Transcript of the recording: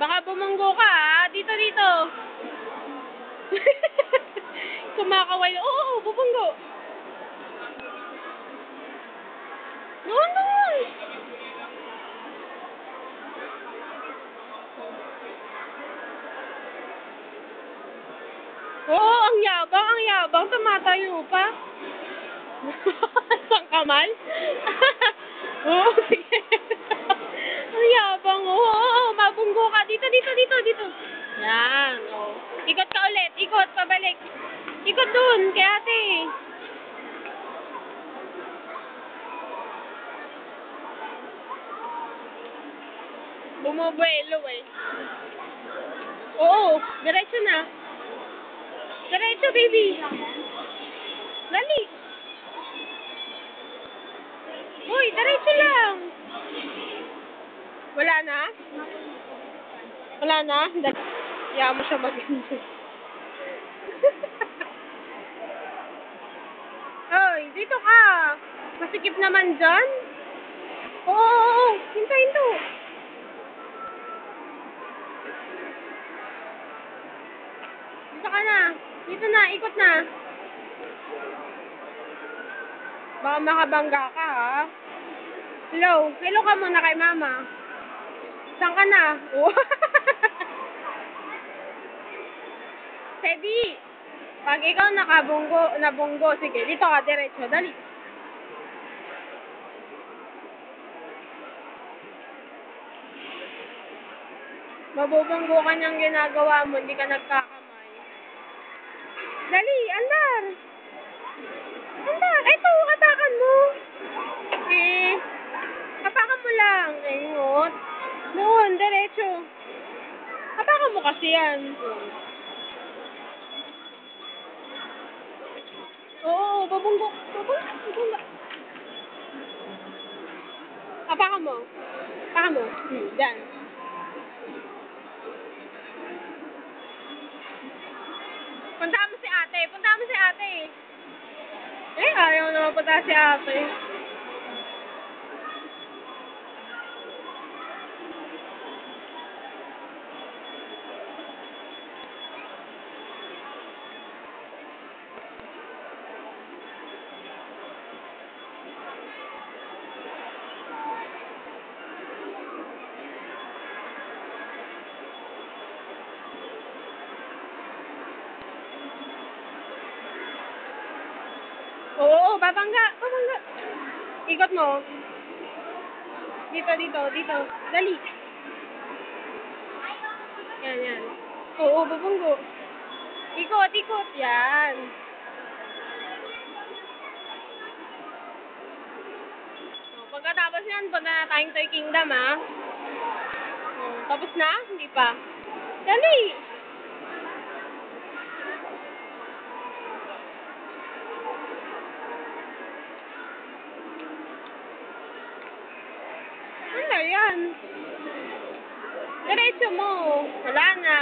Baka bumunggo ka, ha? Dito, dito. Kumakaway. Oo, bubunggo. Doon, doon. Oo, ang yabang, ang yabang. Tumatayo pa. Isang kamay? Oo, sige. Ang yabang, oo, mabunggo ka. Dito, dito, dito, dito. Yan, oo. Ikot ka ulit, ikot, pabalik. Ikot dun, kay ate. Bumubuelo eh. Oo, diretso na. Diretso, baby. Dali. Uy, diretso lang. Wala na? Wala na? Iyaw mo siya mag-enjoy. Hoy, dito ka. Masikip naman dyan. Oo. Hinto, hinto. Dito ka na. Dito na, ikot na. Baka makabangga ka, ha? Hello. Hello ka muna kay mama. Saan ka na? Teddy, pag ikaw nabunggo, sige, dito ka, diretso, dali. Mabubunggo ka niyang ginagawa mo, hindi ka nagkakamay. Dali, andar. Andar, eto, atakan mo. Eh, atakan mo lang. Ingot. Doon, diretso. Atakan mo kasi yan. Oo, babunggo. Babunggo. Atakan mo. Atakan mo. Diyan. Punta mo si ate. Punta mo si ate. Eh, ayaw naman punta si ate. Oo, babangga. Babangga. Ikot mo. Dito, dito, dito. Dali. Yan, yan. Oo, babanggo. Ikot, ikot. Yan. Pagkatapos yan, punta na tayong Toy Kingdom, ha? Tapos na? Hindi pa. Dali! Ano yan? Diretso mo. Wala na.